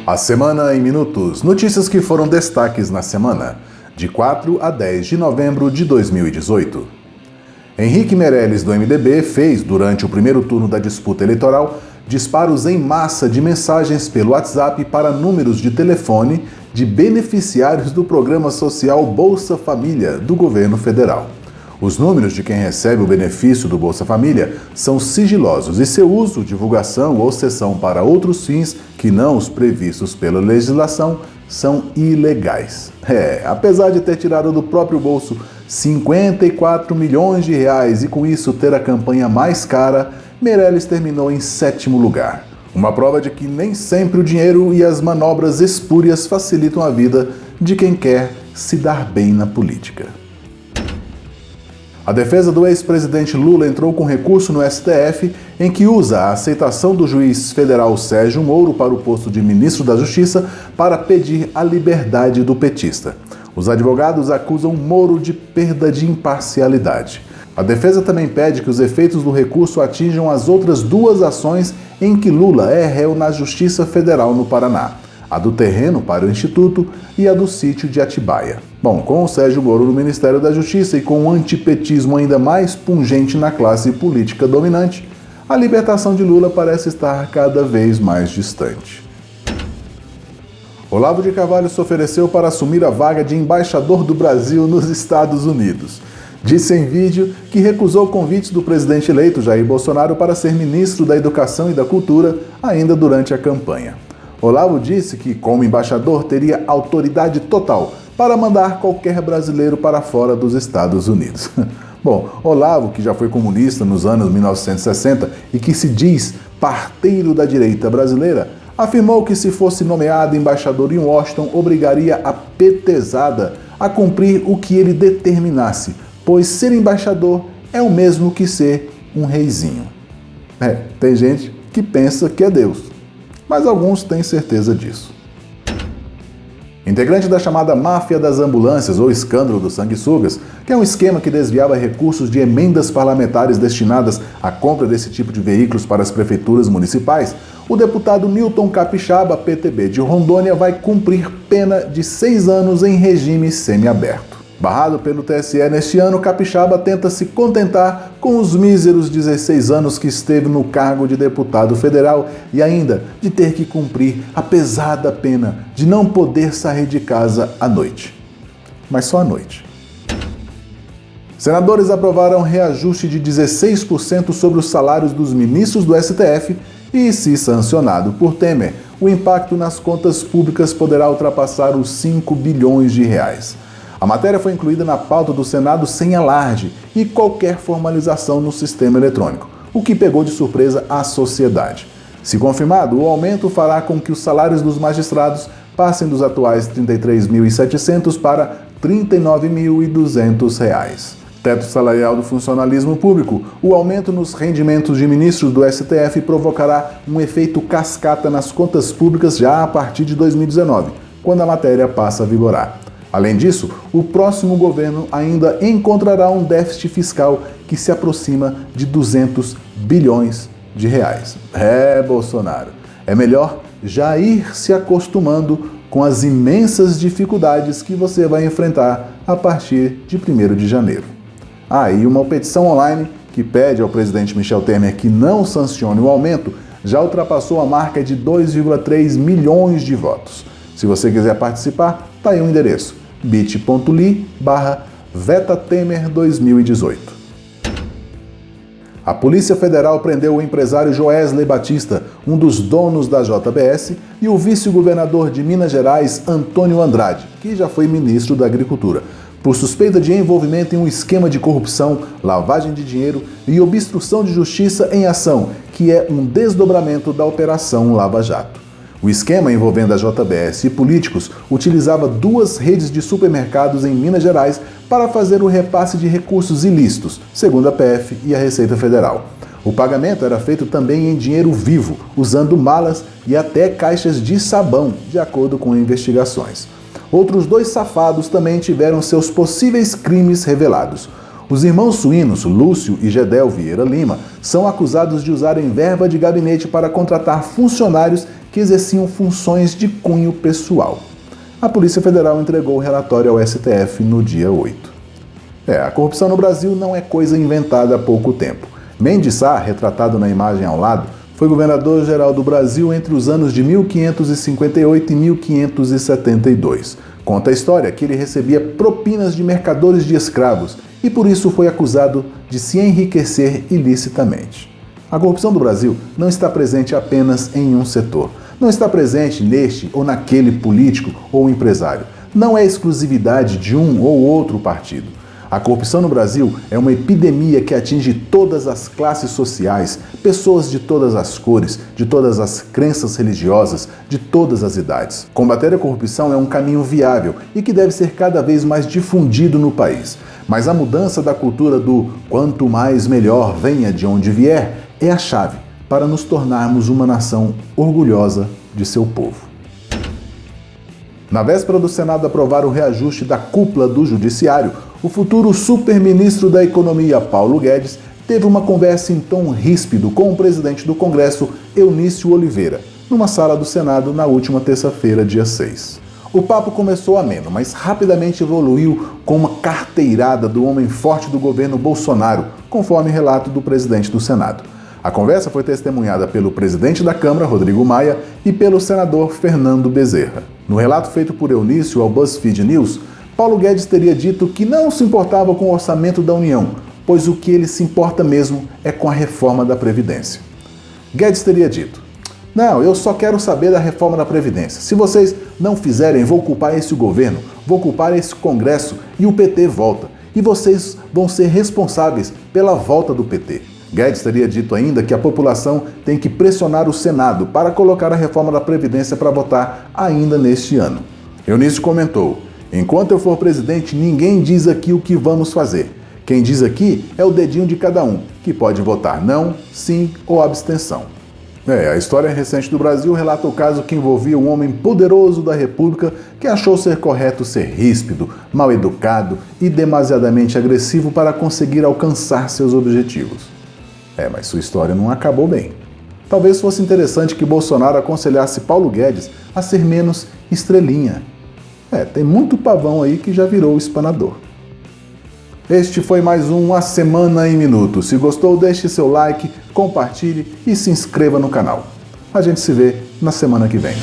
A Semana em Minutos. Notícias que foram destaques na semana, de 4 a 10 de novembro de 2018. Henrique Meirelles, do MDB, fez, durante o primeiro turno da disputa eleitoral, disparos em massa de mensagens pelo WhatsApp para números de telefone de beneficiários do programa social Bolsa Família do governo federal. Os números de quem recebe o benefício do Bolsa Família são sigilosos e seu uso, divulgação ou cessão para outros fins que não os previstos pela legislação são ilegais. Apesar de ter tirado do próprio bolso 54 milhões de reais e com isso ter a campanha mais cara, Meirelles terminou em 7º lugar. Uma prova de que nem sempre o dinheiro e as manobras espúrias facilitam a vida de quem quer se dar bem na política. A defesa do ex-presidente Lula entrou com recurso no STF em que usa a aceitação do juiz federal Sérgio Moro para o posto de ministro da Justiça para pedir a liberdade do petista. Os advogados acusam Moro de perda de imparcialidade. A defesa também pede que os efeitos do recurso atinjam as outras 2 ações em que Lula é réu na Justiça Federal no Paraná: a do terreno para o Instituto e a do sítio de Atibaia. Bom, com o Sérgio Moro no Ministério da Justiça e com um antipetismo ainda mais pungente na classe política dominante, a libertação de Lula parece estar cada vez mais distante. Olavo de Carvalho se ofereceu para assumir a vaga de embaixador do Brasil nos Estados Unidos. Disse em vídeo que recusou convites do presidente eleito Jair Bolsonaro para ser ministro da Educação e da Cultura ainda durante a campanha. Olavo disse que, como embaixador, teria autoridade total para mandar qualquer brasileiro para fora dos Estados Unidos. Bom, Olavo, que já foi comunista nos anos 1960 e que se diz parteiro da direita brasileira, afirmou que se fosse nomeado embaixador em Washington, obrigaria a petezada a cumprir o que ele determinasse, pois ser embaixador é o mesmo que ser um reizinho. Tem gente que pensa que é Deus, mas alguns têm certeza disso. Integrante da chamada máfia das ambulâncias ou escândalo dos sanguessugas, que é um esquema que desviava recursos de emendas parlamentares destinadas à compra desse tipo de veículos para as prefeituras municipais, o deputado Newton Capixaba, PTB de Rondônia, vai cumprir pena de 6 anos em regime semiaberto. Barrado pelo TSE neste ano, Capixaba tenta se contentar com os míseros 16 anos que esteve no cargo de deputado federal e ainda de ter que cumprir a pesada pena de não poder sair de casa à noite. Mas só à noite. Senadores aprovaram reajuste de 16% sobre os salários dos ministros do STF e, se sancionado por Temer, o impacto nas contas públicas poderá ultrapassar os 5 bilhões de reais. A matéria foi incluída na pauta do Senado sem alarde e qualquer formalização no sistema eletrônico, o que pegou de surpresa a sociedade. Se confirmado, o aumento fará com que os salários dos magistrados passem dos atuais R$ 33.700 para R$ 39.200. Teto salarial do funcionalismo público. O aumento nos rendimentos de ministros do STF provocará um efeito cascata nas contas públicas já a partir de 2019, quando a matéria passa a vigorar. Além disso, o próximo governo ainda encontrará um déficit fiscal que se aproxima de 200 bilhões de reais. Bolsonaro, é melhor já ir se acostumando com as imensas dificuldades que você vai enfrentar a partir de 1º de janeiro. E uma petição online que pede ao presidente Michel Temer que não sancione o aumento já ultrapassou a marca de 2,3 milhões de votos. Se você quiser participar, tá aí o endereço: bit.ly/VetaTemer2018. A Polícia Federal prendeu o empresário Joesley Batista, um dos donos da JBS, e o vice-governador de Minas Gerais, Antônio Andrade, que já foi ministro da Agricultura, por suspeita de envolvimento em um esquema de corrupção, lavagem de dinheiro e obstrução de justiça em ação, que é um desdobramento da Operação Lava Jato. O esquema envolvendo a JBS e políticos utilizava 2 redes de supermercados em Minas Gerais para fazer o repasse de recursos ilícitos, segundo a PF e a Receita Federal. O pagamento era feito também em dinheiro vivo, usando malas e até caixas de sabão, de acordo com investigações. Outros 2 safados também tiveram seus possíveis crimes revelados. Os irmãos suínos Lúcio e Gedel Vieira Lima são acusados de usarem verba de gabinete para contratar funcionários que exerciam funções de cunho pessoal. A Polícia Federal entregou o relatório ao STF no dia 8. A corrupção no Brasil não é coisa inventada há pouco tempo. Mendes Sá, retratado na imagem ao lado, foi governador-geral do Brasil entre os anos de 1558 e 1572. Conta a história que ele recebia propinas de mercadores de escravos e por isso foi acusado de se enriquecer ilicitamente. A corrupção do Brasil não está presente apenas em um setor. Não está presente neste ou naquele político ou empresário. Não é exclusividade de um ou outro partido. A corrupção no Brasil é uma epidemia que atinge todas as classes sociais, pessoas de todas as cores, de todas as crenças religiosas, de todas as idades. Combater a corrupção é um caminho viável e que deve ser cada vez mais difundido no país. Mas a mudança da cultura do quanto mais melhor venha de onde vier é a chave para nos tornarmos uma nação orgulhosa de seu povo. Na véspera do Senado aprovar o reajuste da cúpula do Judiciário, o futuro super-ministro da Economia, Paulo Guedes, teve uma conversa em tom ríspido com o presidente do Congresso, Eunício Oliveira, numa sala do Senado na última terça-feira, dia 6. O papo começou ameno, mas rapidamente evoluiu com uma carteirada do homem forte do governo Bolsonaro, conforme relato do presidente do Senado. A conversa foi testemunhada pelo presidente da Câmara, Rodrigo Maia, e pelo senador Fernando Bezerra. No relato feito por Eunício ao BuzzFeed News, Paulo Guedes teria dito que não se importava com o orçamento da União, pois o que ele se importa mesmo é com a reforma da Previdência. Guedes teria dito: "Não, eu só quero saber da reforma da Previdência. Se vocês não fizerem, vou culpar esse governo, vou culpar esse Congresso e o PT volta. E vocês vão ser responsáveis pela volta do PT." Guedes teria dito ainda que a população tem que pressionar o Senado para colocar a reforma da Previdência para votar ainda neste ano. Eunício comentou: "Enquanto eu for presidente, ninguém diz aqui o que vamos fazer. Quem diz aqui é o dedinho de cada um, que pode votar não, sim ou abstenção." A história recente do Brasil relata o caso que envolvia um homem poderoso da República que achou ser correto ser ríspido, mal educado e demasiadamente agressivo para conseguir alcançar seus objetivos. Mas sua história não acabou bem. Talvez fosse interessante que Bolsonaro aconselhasse Paulo Guedes a ser menos estrelinha. Tem muito pavão aí que já virou espanador. Este foi mais um A Semana em Minutos. Se gostou, deixe seu like, compartilhe e se inscreva no canal. A gente se vê na semana que vem.